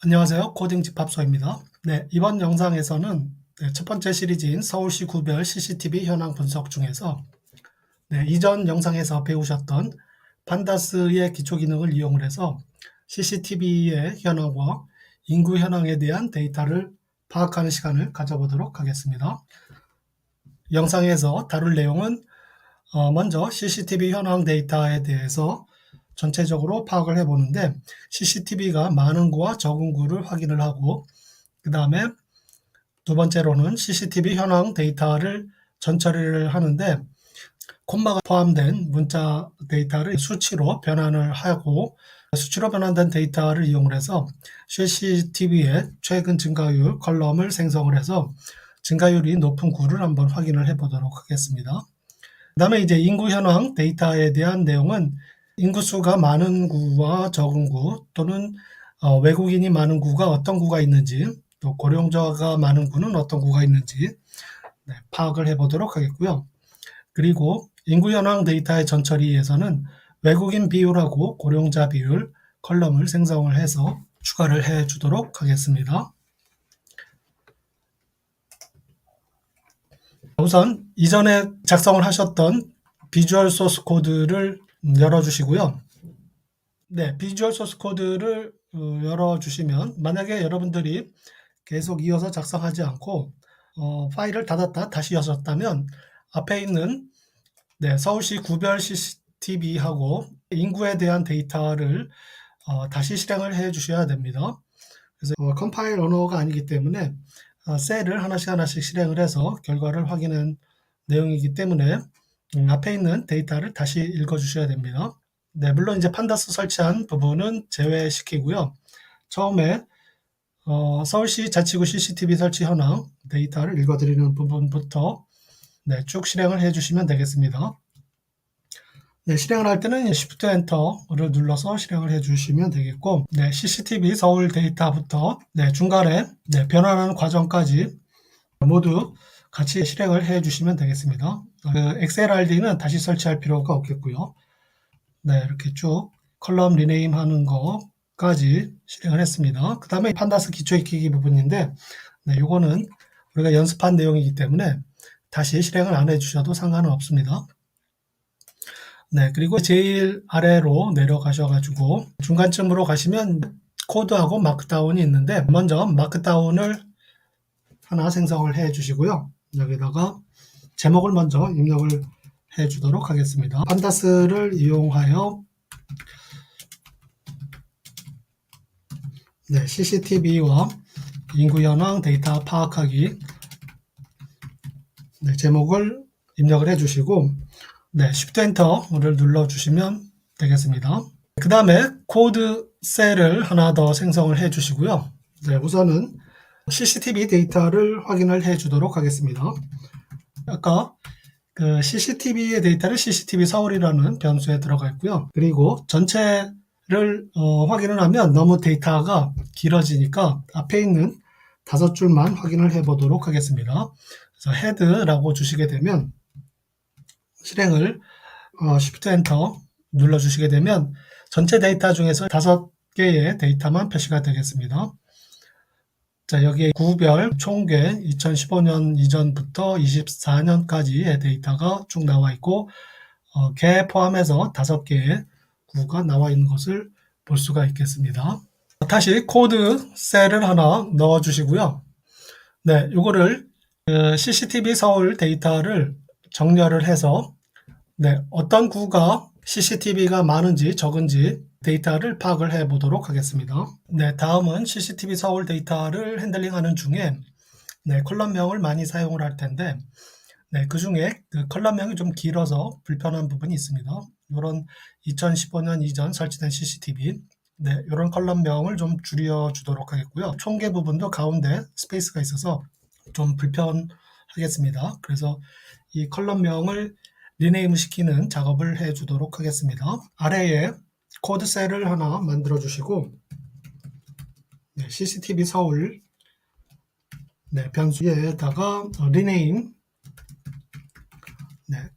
안녕하세요. 코딩 집합소입니다. 네, 이번 영상에서는 첫 번째 시리즈인 서울시 구별 CCTV 현황 분석 중에서 이전 영상에서 배우셨던 판다스의 기초 기능을 이용을 해서 CCTV의 현황과 인구 현황에 대한 데이터를 파악하는 시간을 가져보도록 하겠습니다. 영상에서 다룰 내용은 먼저 CCTV 현황 데이터에 대해서 전체적으로 파악을 해보는데 CCTV가 많은 구와 적은 구를 확인을 하고 그 다음에 두 번째로는 CCTV 현황 데이터를 전처리를 하는데 콤마가 포함된 문자 데이터를 수치로 변환을 하고 수치로 변환된 데이터를 이용을 해서 CCTV의 최근 증가율 컬럼을 생성을 해서 증가율이 높은 구를 한번 확인을 해 보도록 하겠습니다. 그 다음에 이제 인구 현황 데이터에 대한 내용은 인구수가 많은 구와 적은 구 또는 외국인이 많은 구가 어떤 구가 있는지 또 고령자가 많은 구는 어떤 구가 있는지 파악을 해보도록 하겠고요. 그리고 인구 현황 데이터의 전처리에서는 외국인 비율하고 고령자 비율 컬럼을 생성을 해서 추가를 해 주도록 하겠습니다. 우선 이전에 작성을 하셨던 비주얼 소스 코드를 열어주시고요. 네, 비주얼 소스 코드를 열어주시면 만약에 여러분들이 계속 이어서 작성하지 않고 파일을 닫았다 다시 여셨다면 앞에 있는 서울시 구별 CCTV하고 인구에 대한 데이터를 다시 실행을 해 주셔야 됩니다. 그래서 컴파일 언어가 아니기 때문에 셀을 하나씩 실행을 해서 결과를 확인한 내용이기 때문에 앞에 있는 데이터를 다시 읽어 주셔야 됩니다. 네, 물론 이제 판다스 설치한 부분은 제외시키고요. 처음에 서울시 자치구 CCTV 설치 현황 데이터를 읽어드리는 부분부터 쭉 실행을 해주시면 되겠습니다. 네, 실행을 할 때는 Shift Enter를 눌러서 실행을 해주시면 되겠고, CCTV 서울 데이터부터 중간에 변환하는 과정까지 모두 같이 실행을 해주시면 되겠습니다. XLRD는 다시 설치할 필요가 없겠고요. 이렇게 쭉 컬럼 리네임 하는 거까지 실행을 했습니다. 그 다음에 판다스 기초 익히기 부분인데, 요거는 우리가 연습한 내용이기 때문에 다시 실행을 안 해주셔도 상관은 없습니다. 그리고 제일 아래로 내려가셔가지고 중간쯤으로 가시면 코드하고 마크다운이 있는데 먼저 마크다운을 하나 생성을 해 주시고요. 여기다가 제목을 먼저 입력을 해 주도록 하겠습니다. 판다스를 이용하여 CCTV와 인구 현황 데이터 파악하기 제목을 입력을 해 주시고 Shift Enter를 눌러주시면 되겠습니다. 그 다음에 코드 셀을 하나 더 생성을 해 주시고요. 우선은 CCTV 데이터를 확인을 해 주도록 하겠습니다. 아까 그 CCTV의 데이터를 CCTV 서울이라는 변수에 들어가 있고요. 그리고 전체를 확인을 하면 너무 데이터가 길어지니까 앞에 있는 5줄만 확인을 해 보도록 하겠습니다. 그래서 헤드라고 주시게 되면 실행을 Shift Enter 눌러주시게 되면 전체 데이터 중에서 5개의 데이터만 표시가 되겠습니다. 자, 여기에 구별 총계 2015년 이전부터 24년까지의 데이터가 쭉 나와 있고 개 포함해서 5개의 구가 나와 있는 것을 볼 수가 있겠습니다. 다시 코드 셀을 하나 넣어 주시고요. 요거를 CCTV 서울 데이터를 정렬을 해서 어떤 구가 CCTV가 많은지 적은지 데이터를 파악을 해 보도록 하겠습니다. 다음은 CCTV 서울 데이터를 핸들링하는 중에 컬럼명을 많이 사용을 할 텐데 그 중에 그 컬럼명이 좀 길어서 불편한 부분이 있습니다. 이런 2015년 이전 설치된 CCTV 이런 컬럼명을 좀 줄여 주도록 하겠고요. 총계 부분도 가운데 스페이스가 있어서 좀 불편하겠습니다. 그래서 이 컬럼명을 리네임 시키는 작업을 해 주도록 하겠습니다. 아래에 코드 셀을 하나 만들어 주시고 CCTV 서울 변수에다가 리네임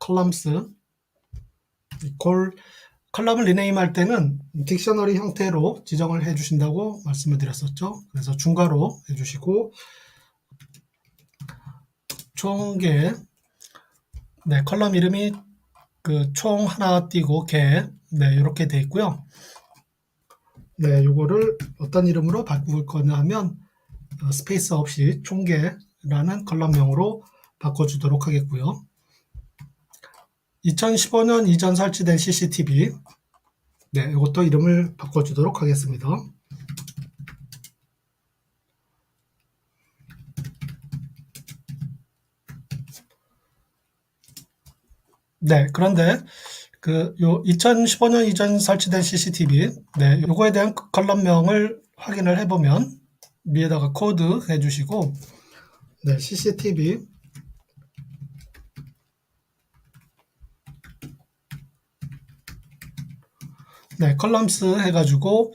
columns equal 컬럼을 리네임할 때는 딕셔너리 형태로 지정을 해주신다고 말씀을 드렸었죠. 그래서 중괄호 해주시고 총개, 네, 컬럼 이름이 그 총 하나 띄고 개, 네, 이렇게 돼 있고요. 네, 요거를 어떤 이름으로 바꿀 거냐 하면 스페이스 없이 총개라는 컬럼명으로 바꿔주도록 하겠고요. 2015년 이전 설치된 CCTV, 네, 이것도 이름을 바꿔주도록 하겠습니다. 네, 그런데 요 2015년 이전 설치된 CCTV, 네, 요거에 대한 컬럼명을 확인을 해보면 위에다가 코드 해주시고, 네, CCTV, 네, 컬럼스 해가지고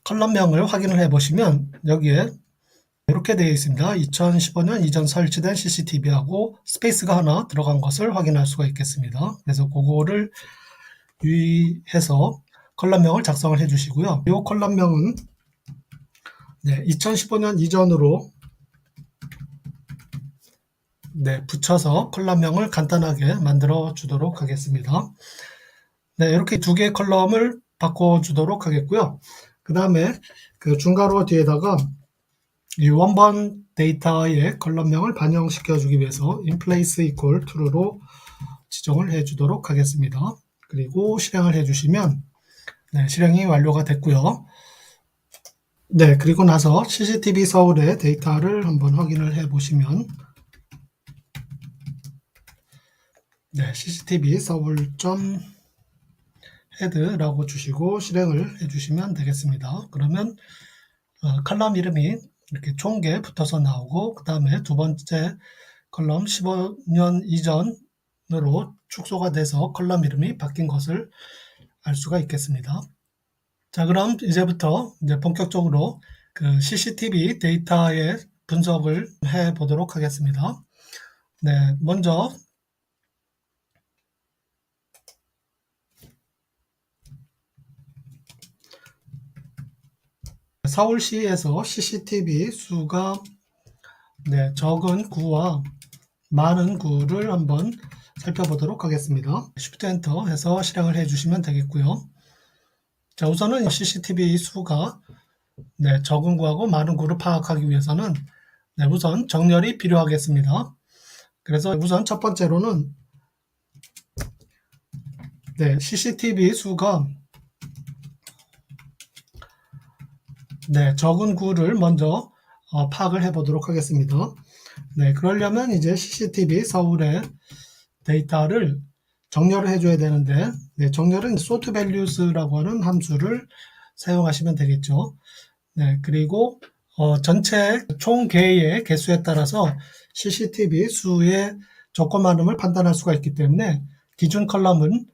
컬럼명을 확인을 해보시면 여기에 이렇게 되어 있습니다. 2015년 이전 설치된 CCTV하고 스페이스가 하나 들어간 것을 확인할 수가 있겠습니다. 그래서 그거를 유의해서 컬럼명을 작성을 해주시고요. 이 컬럼명은 네, 2015년 이전으로 네, 붙여서 컬럼명을 간단하게 만들어 주도록 하겠습니다. 네, 이렇게 두 개의 컬럼을 바꿔주도록 하겠고요. 그 다음에 그 중괄호 뒤에다가 이 원본 데이터의 컬럼명을 반영시켜 주기 위해서 inplace equal true로 지정을 해 주도록 하겠습니다. 그리고 실행을 해 주시면 네, 실행이 완료가 됐고요. 네, 그리고 나서 CCTV 서울의 데이터를 한번 확인을 해 보시면 네, CCTV 서울.head라고 주시고 실행을 해 주시면 되겠습니다. 그러면 컬럼 이름이 이렇게 총개 붙어서 나오고 그 다음에 두 번째 컬럼 15년 이전으로 축소가 돼서 컬럼 이름이 바뀐 것을 알 수가 있겠습니다. 자, 그럼 이제부터 이제 본격적으로 그 CCTV 데이터의 분석을 해 보도록 하겠습니다. 네, 먼저 서울시에서 CCTV 수가 네, 적은 구와 많은 구를 한번 살펴보도록 하겠습니다. Shift Enter 해서 실행을 해주시면 되겠고요. 자, 우선은 CCTV 수가 네, 적은 구하고 많은 구를 파악하기 위해서는 네, 우선 정렬이 필요하겠습니다. 그래서 우선 첫 번째로는 네, CCTV 수가 네, 적은 구를 먼저 파악을 해보도록 하겠습니다. 네, 그러려면 이제 CCTV 서울의 데이터를 정렬을 해줘야 되는데 네, 정렬은 sort values라고 하는 함수를 사용하시면 되겠죠. 네, 그리고 전체 총 개의 개수에 따라서 CCTV 수의 적고 많음을 판단할 수가 있기 때문에 기준 컬럼은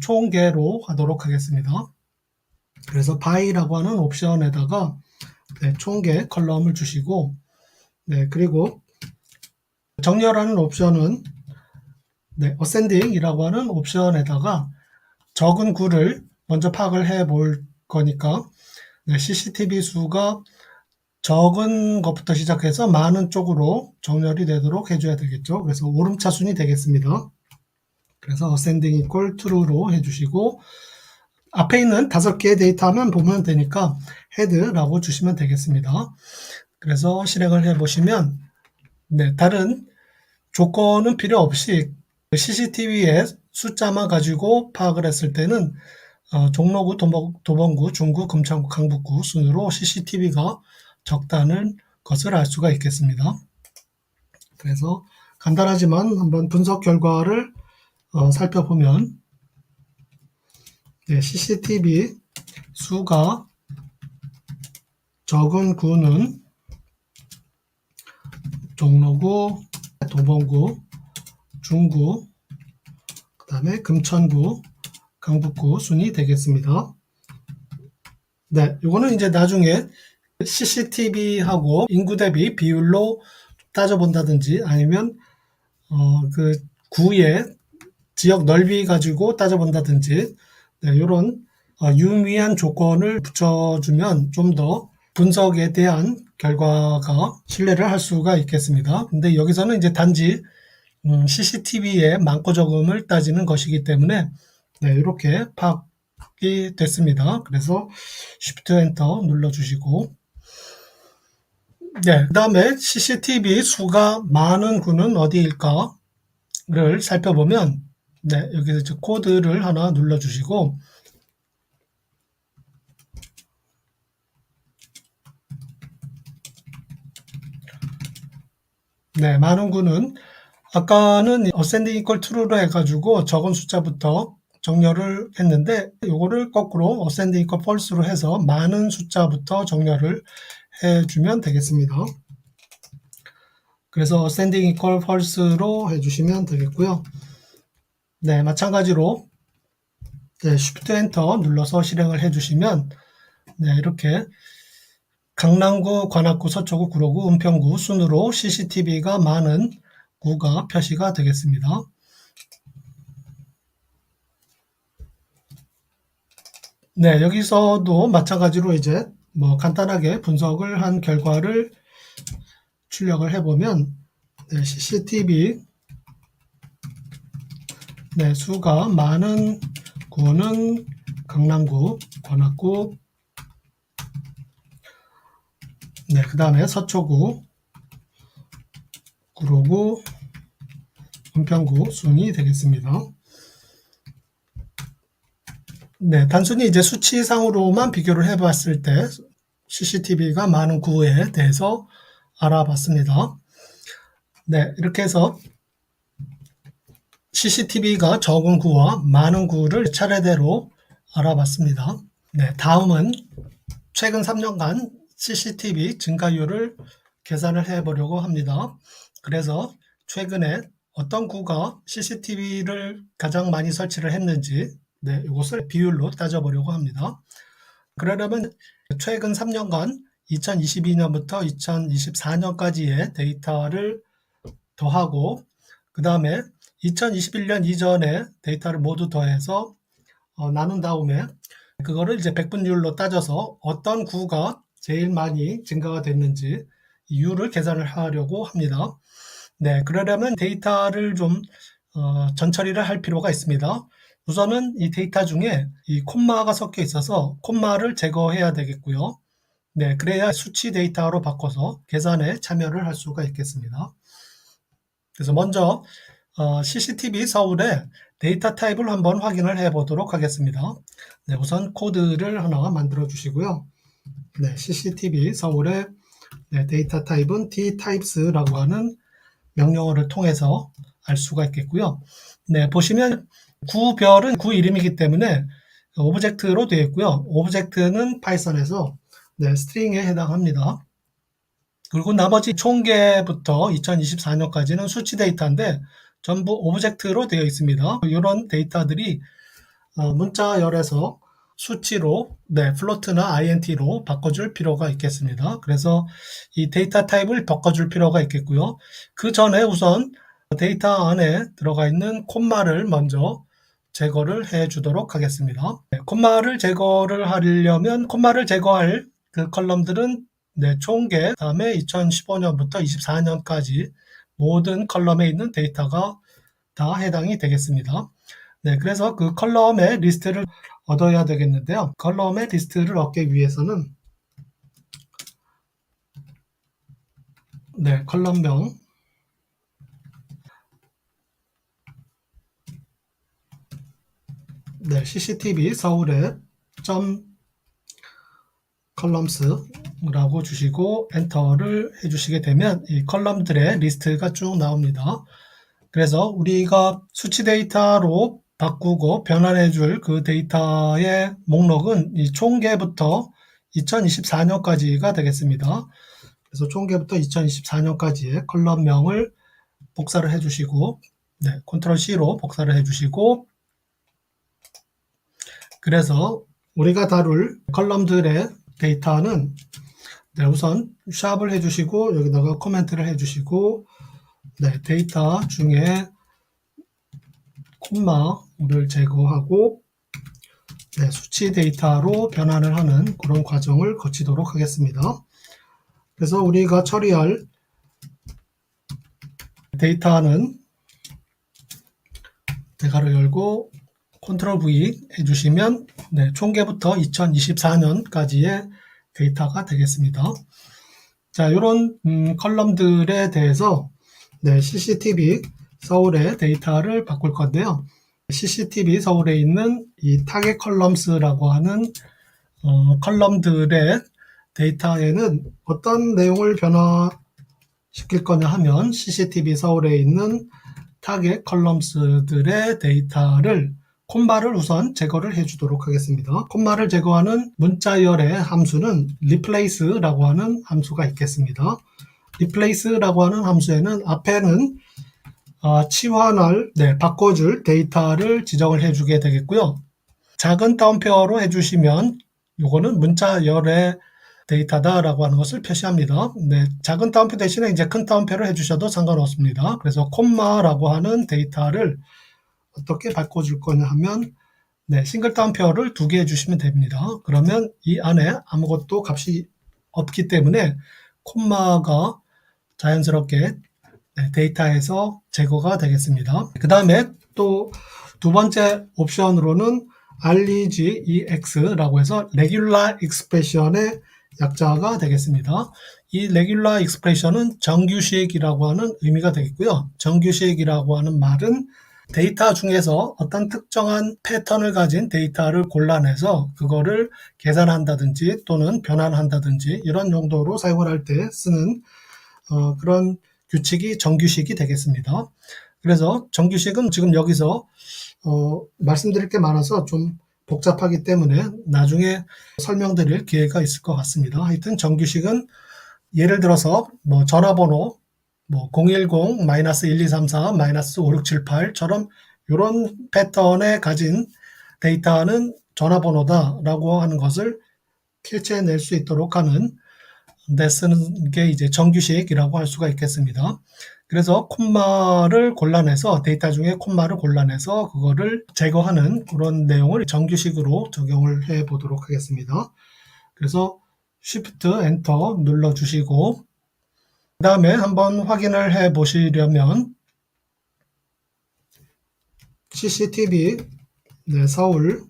총 개로 하도록 하겠습니다. 그래서 by라고 하는 옵션에다가 네, 총 개 컬럼을 주시고 네, 그리고 정렬하는 옵션은 네, ascending이라고 하는 옵션에다가 적은 구를 먼저 파악을 해 볼 거니까 네, CCTV 수가 적은 것부터 시작해서 많은 쪽으로 정렬이 되도록 해줘야 되겠죠. 그래서 오름차순이 되겠습니다. 그래서 ascending equal true로 해주시고 앞에 있는 5개의 데이터만 보면 되니까 head라고 주시면 되겠습니다. 그래서 실행을 해보시면 네, 다른 조건은 필요 없이 CCTV의 숫자만 가지고 파악을 했을 때는 종로구, 도봉구, 중구, 금천구, 강북구 순으로 CCTV가 적다는 것을 알 수가 있겠습니다. 그래서 간단하지만 한번 분석 결과를 살펴보면 네, CCTV 수가 적은 구는 종로구, 도봉구, 중구, 그 다음에 금천구, 강북구 순이 되겠습니다. 네, 이거는 이제 나중에 CCTV하고 인구 대비 비율로 따져본다든지 아니면 그 구의 지역 넓이 가지고 따져본다든지 네, 이런 유의미한 조건을 붙여주면 좀 더 분석에 대한 결과가 신뢰를 할 수가 있겠습니다. 근데 여기서는 이제 단지 CCTV의 많고 적음을 따지는 것이기 때문에 네, 이렇게 파악이 됐습니다. 그래서 Shift Enter 눌러주시고 네, 그 다음에 CCTV 수가 많은 구는 어디일까를 살펴보면 네, 여기서 이제 코드를 하나 눌러주시고 네, 많은 구는 아까는 ascending equal true로 해가지고 적은 숫자부터 정렬을 했는데 요거를 거꾸로 ascending equal false로 해서 많은 숫자부터 정렬을 해주면 되겠습니다. 그래서 ascending equal false로 해주시면 되겠고요. 네, 마찬가지로 네, Shift Enter 눌러서 실행을 해주시면 네, 이렇게 강남구, 관악구, 서초구, 구로구, 은평구 순으로 CCTV가 많은 구가 표시가 되겠습니다. 네, 여기서도 마찬가지로 이제 간단하게 분석을 한 결과를 출력을 해보면 네, CCTV 네, 수가 많은 구는 강남구, 관악구, 네, 그 다음에 서초구, 구로구, 은평구 순이 되겠습니다. 네, 단순히 이제 수치상으로만 비교를 해봤을 때 CCTV가 많은 구에 대해서 알아봤습니다. 네, 이렇게 해서 CCTV가 적은 구와 많은 구를 차례대로 알아봤습니다. 네, 다음은 최근 3년간 CCTV 증가율을 계산을 해보려고 합니다. 그래서 최근에 어떤 구가 CCTV를 가장 많이 설치를 했는지 네, 이것을 비율로 따져보려고 합니다. 그러려면 최근 3년간 2022년부터 2024년까지의 데이터를 더하고 그 다음에 2021년 이전의 데이터를 모두 더해서 나눈 다음에 그거를 이제 백분율로 따져서 어떤 구가 제일 많이 증가가 됐는지 이유를 계산을 하려고 합니다. 네, 그러려면 데이터를 좀 전처리를 할 필요가 있습니다. 우선은 이 데이터 중에 이 콤마가 섞여 있어서 콤마를 제거해야 되겠고요. 네, 그래야 수치 데이터로 바꿔서 계산에 참여를 할 수가 있겠습니다. 그래서 먼저 CCTV 서울의 데이터 타입을 한번 확인을 해 보도록 하겠습니다. 네, 우선 코드를 하나 만들어 주시고요. 네, CCTV 서울의 네, 데이터 타입은 ttypes라고 하는 명령어를 통해서 알 수가 있겠고요. 네, 보시면 구별은 구 이름이기 때문에 오브젝트로 되어 있고요. 오브젝트는 파이썬에서 네, 스트링에 해당합니다. 그리고 나머지 총계부터 2024년까지는 수치 데이터인데 전부 오브젝트로 되어 있습니다. 이런 데이터들이 문자열에서 수치로 네, 플로트나 int로 바꿔줄 필요가 있겠습니다. 그래서 이 데이터 타입을 바꿔줄 필요가 있겠고요. 그 전에 우선 데이터 안에 들어가 있는 콤마를 먼저 제거를 해 주도록 하겠습니다. 네, 콤마를 제거를 하려면 콤마를 제거할 그 컬럼들은 네, 총계 다음에 2015년부터 24년까지 모든 컬럼에 있는 데이터가 다 해당이 되겠습니다. 네, 그래서 그 컬럼의 리스트를 얻어야 되겠는데요. 컬럼의 리스트를 얻기 위해서는 네, 컬럼명 네, CCTV 서울에 columns라고 주시고 엔터를 해주시게 되면 이 컬럼들의 리스트가 쭉 나옵니다. 그래서 우리가 수치 데이터로 바꾸고 변환해 줄 그 데이터의 목록은 이 총계부터 2024년까지가 되겠습니다. 그래서 총계부터 2024년까지의 컬럼명을 복사를 해 주시고 네, 컨트롤 C로 복사를 해 주시고 그래서 우리가 다룰 컬럼들의 데이터는 네, 우선 샵을 해주시고 여기다가 코멘트를 해주시고 네, 데이터 중에 콤마를 제거하고 네, 수치 데이터로 변환을 하는 그런 과정을 거치도록 하겠습니다. 그래서 우리가 처리할 데이터는 대괄호 열고 컨트롤 V 해주시면 네, 총계부터 2024년까지의 데이터가 되겠습니다. 자, 이런 컬럼들에 대해서 네, CCTV 서울의 데이터를 바꿀 건데요. CCTV 서울에 있는 이 타겟 컬럼스라고 하는 컬럼들의 데이터에는 어떤 내용을 변화시킬 거냐 하면 CCTV 서울에 있는 타겟 컬럼스들의 데이터를 콤마를 우선 제거를 해주도록 하겠습니다. 콤마를 제거하는 문자열의 함수는 replace라고 하는 함수가 있겠습니다. replace라고 하는 함수에는 앞에는 치환할, 바꿔줄 데이터를 지정을 해주게 되겠고요. 작은 따옴표로 해주시면 이거는 문자열의 데이터다라고 하는 것을 표시합니다. 네, 작은 따옴표 대신에 이제 큰 따옴표를 해주셔도 상관없습니다. 그래서 콤마라고 하는 데이터를 어떻게 바꿔줄 거냐 하면 싱글 따옴표를 2개 해주시면 됩니다. 그러면 이 안에 아무것도 값이 없기 때문에 콤마가 자연스럽게 데이터에서 제거가 되겠습니다. 그 다음에 또 두 번째 옵션으로는 REGEX라고 해서 Regular Expression의 약자가 되겠습니다. 이 Regular Expression은 정규식이라고 하는 의미가 되겠고요. 정규식이라고 하는 말은 데이터 중에서 어떤 특정한 패턴을 가진 데이터를 골라내서 그거를 계산한다든지 또는 변환한다든지 이런 용도로 사용을 할 때 쓰는 그런 규칙이 정규식이 되겠습니다. 그래서 정규식은 지금 여기서 말씀드릴 게 많아서 좀 복잡하기 때문에 나중에 설명드릴 기회가 있을 것 같습니다. 하여튼 정규식은 예를 들어서 전화번호 010-1234-5678처럼 이런 패턴에 가진 데이터는 전화번호다라고 하는 것을 캐치해낼 수 있도록 하는 데 쓰는 게 이제 정규식이라고 할 수가 있겠습니다. 그래서 콤마를 골라내서 데이터 중에 콤마를 골라내서 그거를 제거하는 그런 내용을 정규식으로 적용을 해 보도록 하겠습니다. 그래서 Shift Enter 눌러 주시고 그 다음에 한번 확인을 해 보시려면 CCTV 서울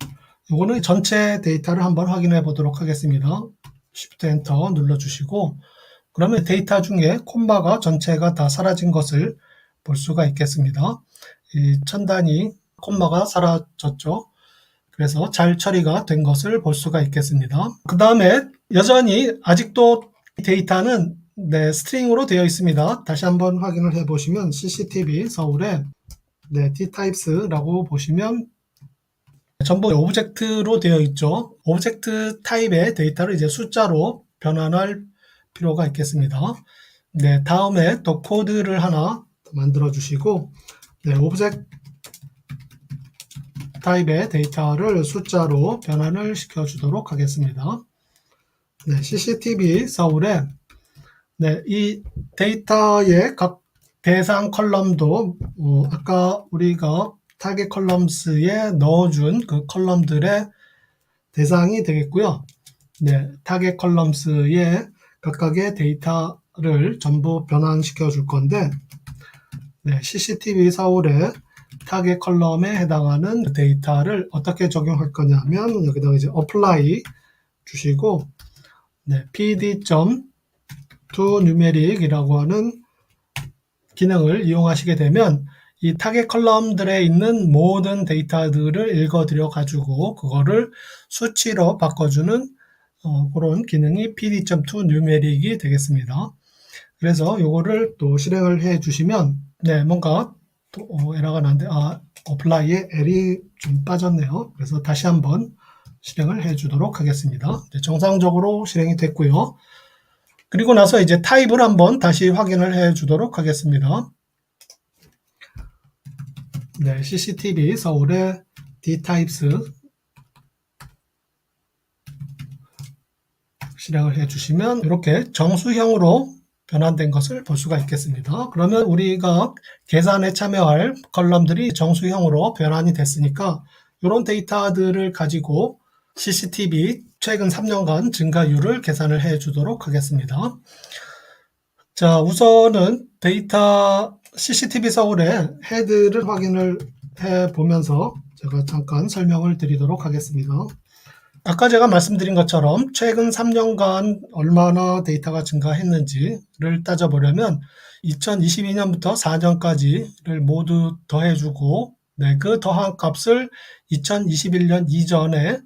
이거는 전체 데이터를 한번 확인해 보도록 하겠습니다. Shift Enter 눌러 주시고 그러면 데이터 중에 콤마가 전체가 다 사라진 것을 볼 수가 있겠습니다. 이 천단위 콤마가 사라졌죠. 그래서 잘 처리가 된 것을 볼 수가 있겠습니다. 그 다음에 여전히 아직도 데이터는 스트링으로 되어 있습니다. 다시 한번 확인을 해 보시면 CCTV 서울에 dtypes라고 보시면 전부 오브젝트로 되어 있죠. 오브젝트 타입의 데이터를 이제 숫자로 변환할 필요가 있겠습니다. 다음에 또 코드를 하나 만들어 주시고 오브젝트 타입의 데이터를 숫자로 변환을 시켜 주도록 하겠습니다. CCTV 서울에 이 데이터의 각 대상 컬럼도 아까 우리가 타겟 컬럼스에 넣어준 그 컬럼들의 대상이 되겠고요. 타겟 컬럼스의 각각의 데이터를 전부 변환시켜 줄 건데 CCTV 서울의 타겟 컬럼에 해당하는 데이터를 어떻게 적용할 거냐면 여기다가 이제 apply 주시고 pd.toNumeric이라고 하는 기능을 이용하시게 되면 이 타겟 컬럼들에 있는 모든 데이터들을 읽어들여 가지고 그거를 수치로 바꿔주는 그런 기능이 pd.toNumeric이 되겠습니다. 그래서 요거를 또 실행을 해 주시면 뭔가 또 에러가 나는데 apply에 L이 좀 빠졌네요. 그래서 다시 한번 실행을 해 주도록 하겠습니다. 정상적으로 실행이 됐고요. 그리고 나서 이제 타입을 한번 다시 확인을 해 주도록 하겠습니다. CCTV 서울의 dtypes 실행을 해 주시면 이렇게 정수형으로 변환된 것을 볼 수가 있겠습니다. 그러면 우리가 계산에 참여할 컬럼들이 정수형으로 변환이 됐으니까 이런 데이터들을 가지고 CCTV 최근 3년간 증가율을 계산을 해 주도록 하겠습니다. 자, 우선은 데이터 CCTV 서울의 헤드를 확인을 해 보면서 제가 잠깐 설명을 드리도록 하겠습니다. 아까 제가 말씀드린 것처럼 최근 3년간 얼마나 데이터가 증가했는지를 따져보려면 2022년부터 4년까지를 모두 더해주고 그 더한 값을 2021년 이전에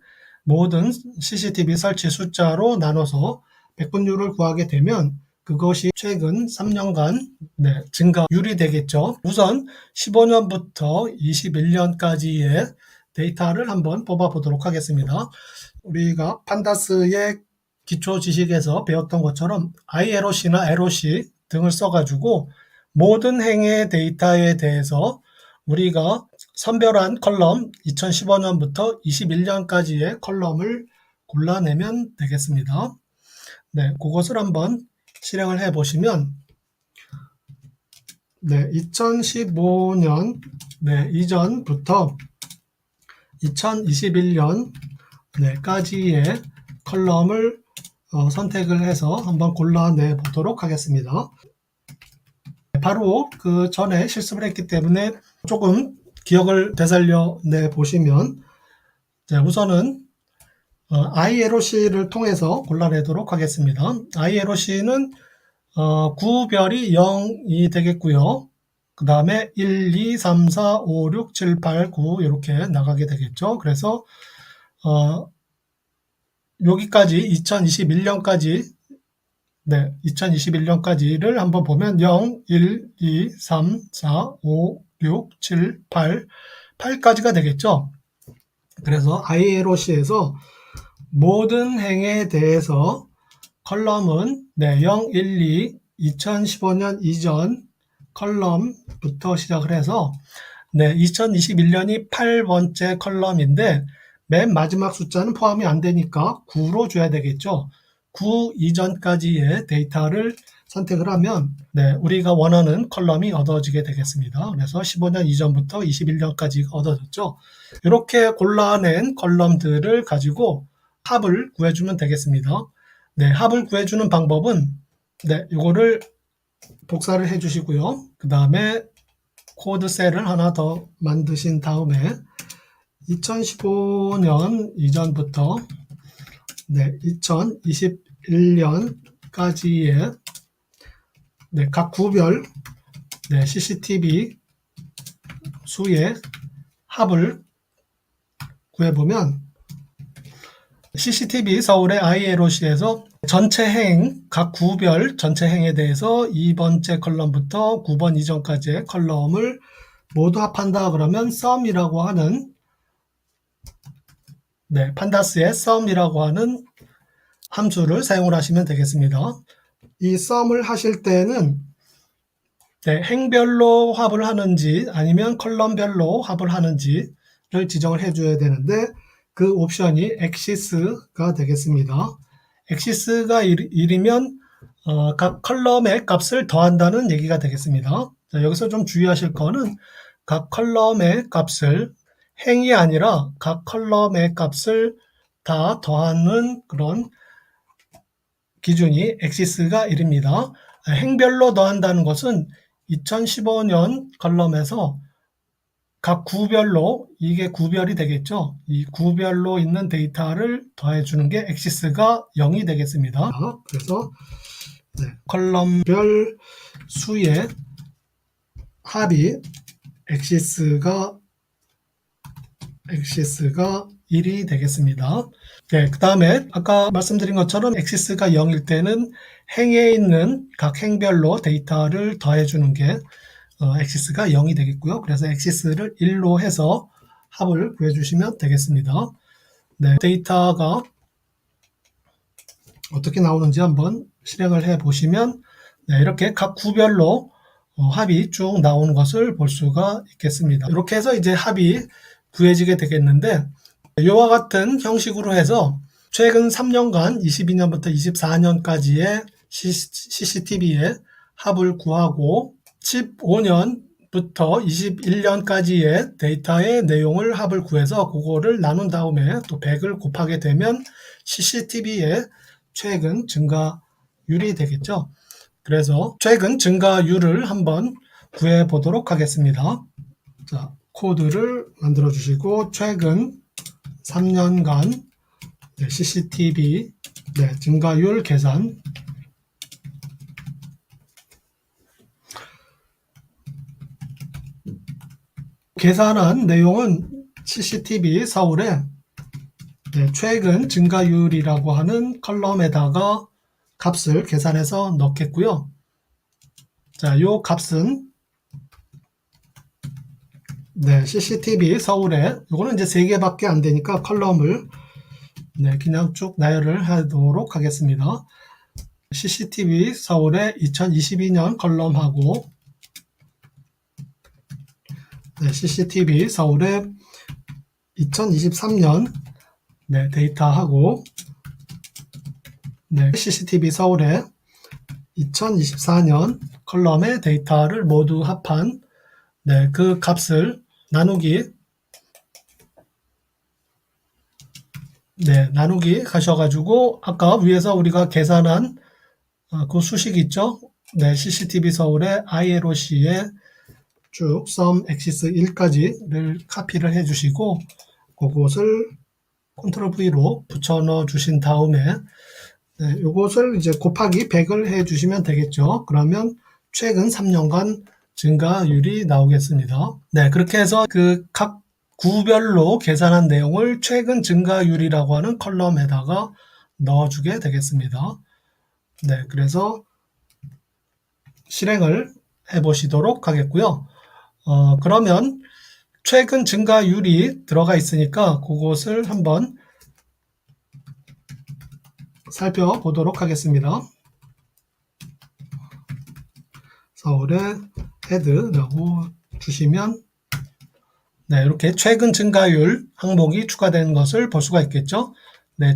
모든 CCTV 설치 숫자로 나눠서 백분율을 구하게 되면 그것이 최근 3년간 증가율이 되겠죠. 우선 15년부터 21년까지의 데이터를 한번 뽑아 보도록 하겠습니다. 우리가 판다스의 기초 지식에서 배웠던 것처럼 ILOC나 LOC 등을 써가지고 모든 행의 데이터에 대해서 우리가 선별한 컬럼 2015년부터 21년까지의 컬럼을 골라내면 되겠습니다. 그것을 한번 실행을 해 보시면 2015년 이전부터 2021년까지의 컬럼을 선택을 해서 한번 골라내 보도록 하겠습니다. 바로 그 전에 실습을 했기 때문에 조금 기억을 되살려 내 보시면 우선은 ILOC를 통해서 골라내도록 하겠습니다. ILOC는 구별이 0이 되겠고요. 그 다음에 1, 2, 3, 4, 5, 6, 7, 8, 9 이렇게 나가게 되겠죠. 그래서 여기까지 2021년까지 2021년까지를 한번 보면 0, 1, 2, 3, 4, 5, 6, 7, 8, 8까지가 되겠죠. 그래서 ILOC에서 모든 행에 대해서 컬럼은 0, 1, 2, 2015년 이전 컬럼부터 시작을 해서 2021년이 8번째 컬럼인데 맨 마지막 숫자는 포함이 안 되니까 9로 줘야 되겠죠. 9 이전까지의 데이터를 선택을 하면 우리가 원하는 컬럼이 얻어지게 되겠습니다. 그래서 15년 이전부터 21년까지 얻어졌죠. 이렇게 골라낸 컬럼들을 가지고 합을 구해주면 되겠습니다. 합을 구해주는 방법은 이거를 복사를 해주시고요. 그 다음에 코드 셀을 하나 더 만드신 다음에 2015년 이전부터 2021년까지의 각 구별 CCTV 수의 합을 구해보면 CCTV 서울의 ILOC에서 전체 행, 각 구별 전체 행에 대해서 2번째 컬럼부터 9번 이전까지의 컬럼을 모두 합한다 그러면 sum이라고 하는 판다스의 sum이라고 하는 함수를 사용을 하시면 되겠습니다. 이 sum을 하실 때는 행별로 합을 하는지 아니면 컬럼별로 합을 하는지를 지정을 해줘야 되는데 그 옵션이 axis가 되겠습니다. axis가 1이면 각 컬럼의 값을 더한다는 얘기가 되겠습니다. 자, 여기서 좀 주의하실 거는 각 컬럼의 값을 행이 아니라 각 컬럼의 값을 다 더하는 그런 기준이 axis가 1입니다. 행별로 더한다는 것은 2015년 컬럼에서 각 구별로 이게 구별이 되겠죠. 이 구별로 있는 데이터를 더해주는 게 axis가 0이 되겠습니다. 그래서 컬럼별 수의 합이 axis가 1이 되겠습니다. 그 다음에 아까 말씀드린 것처럼 axis가 0일 때는 행에 있는 각 행별로 데이터를 더해주는 게 axis가 0이 되겠고요. 그래서 axis를 1로 해서 합을 구해주시면 되겠습니다. 데이터가 어떻게 나오는지 한번 실행을 해 보시면 이렇게 각 구별로 합이 쭉 나오는 것을 볼 수가 있겠습니다. 이렇게 해서 이제 합이 구해지게 되겠는데 이와 같은 형식으로 해서 최근 3년간 22년부터 24년까지의 CCTV의 합을 구하고 15년부터 21년까지의 데이터의 내용을 합을 구해서 그거를 나눈 다음에 또 100을 곱하게 되면 CCTV의 최근 증가율이 되겠죠. 그래서 최근 증가율을 한번 구해 보도록 하겠습니다. 자, 코드를 만들어 주시고 최근 3년간 CCTV 증가율 계산 계산한 내용은 CCTV 서울의 최근 증가율이라고 하는 컬럼에다가 값을 계산해서 넣겠고요. 자, 요 값은 CCTV 서울에 요거는 이제 3개밖에 안 되니까 컬럼을 그냥 쭉 나열을 하도록 하겠습니다. CCTV 서울의 2022년 컬럼하고 CCTV 서울의 2023년 데이터하고 CCTV 서울의 2024년 컬럼의 데이터를 모두 합한 그 값을 나누기 하셔가지고 아까 위에서 우리가 계산한 그 수식 있죠? CCTV 서울의 ILOC의 쭉 sum axis 1까지를 카피를 해주시고 그것을 컨트롤 V로 붙여 넣어 주신 다음에 요것을 이제 곱하기 100을 해 주시면 되겠죠. 그러면 최근 3년간 증가율이 나오겠습니다. 그렇게 해서 그 각 구별로 계산한 내용을 최근 증가율이라고 하는 컬럼에다가 넣어주게 되겠습니다. 그래서 실행을 해보시도록 하겠고요. 그러면 최근 증가율이 들어가 있으니까 그것을 한번 살펴보도록 하겠습니다. 서울의 헤드라고 주시면 이렇게 최근 증가율 항목이 추가된 것을 볼 수가 있겠죠.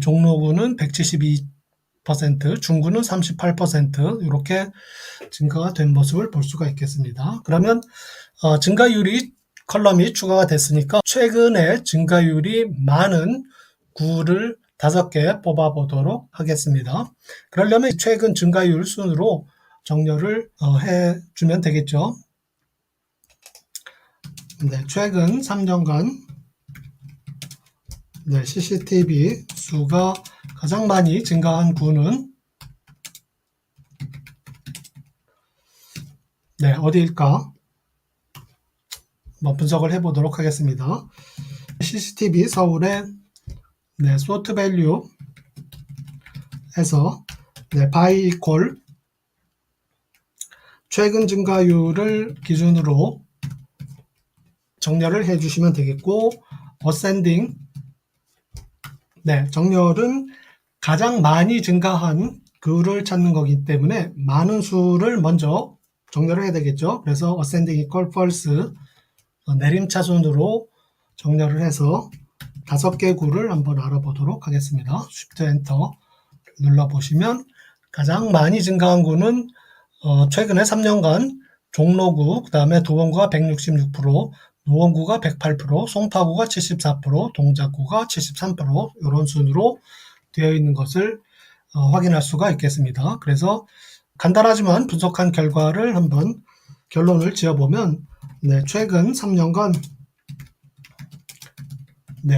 종로구는 172%, 중구는 38% 이렇게 증가가 된 모습을 볼 수가 있겠습니다. 그러면 증가율이 컬럼이 추가가 됐으니까 최근에 증가율이 많은 구를 5개 뽑아 보도록 하겠습니다. 그러려면 최근 증가율 순으로 정렬을 해주면 되겠죠. 최근 3년간 CCTV 수가 가장 많이 증가한 구는 어디일까? 분석을 해보도록 하겠습니다. CCTV 서울의 sort value에서 by equal 최근 증가율을 기준으로 정렬을 해주시면 되겠고 ascending 정렬은 가장 많이 증가한 그를 찾는 거기 때문에 많은 수를 먼저 정렬을 해야 되겠죠. 그래서 ascending equal false 내림차순으로 정렬을 해서 5개 구를 한번 알아보도록 하겠습니다. Shift Enter 눌러보시면 가장 많이 증가한 구는 최근에 3년간 종로구, 그 다음에 도원구가 166%, 노원구가 108%, 송파구가 74%, 동작구가 73% 이런 순으로 되어 있는 것을 확인할 수가 있겠습니다. 그래서 간단하지만 분석한 결과를 한번 결론을 지어보면 최근 3년간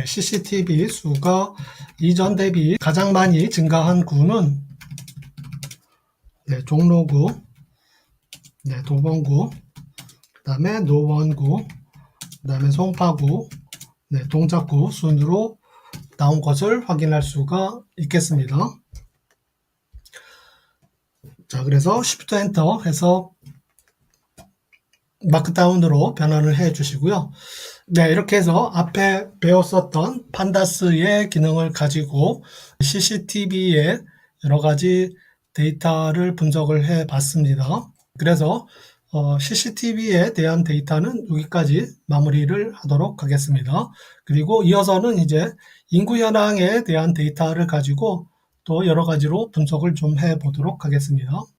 CCTV 수가 이전 대비 가장 많이 증가한 구는 종로구, 도봉구, 그 다음에 노원구, 그 다음에 송파구, 동작구 순으로 나온 것을 확인할 수가 있겠습니다. 자, 그래서 Shift Enter 해서 마크다운으로 변환을 해 주시고요. 이렇게 해서 앞에 배웠었던 판다스의 기능을 가지고 CCTV의 여러 가지 데이터를 분석을 해 봤습니다. 그래서 CCTV에 대한 데이터는 여기까지 마무리를 하도록 하겠습니다. 그리고 이어서는 이제 인구 현황에 대한 데이터를 가지고 또 여러 가지로 분석을 좀 해 보도록 하겠습니다.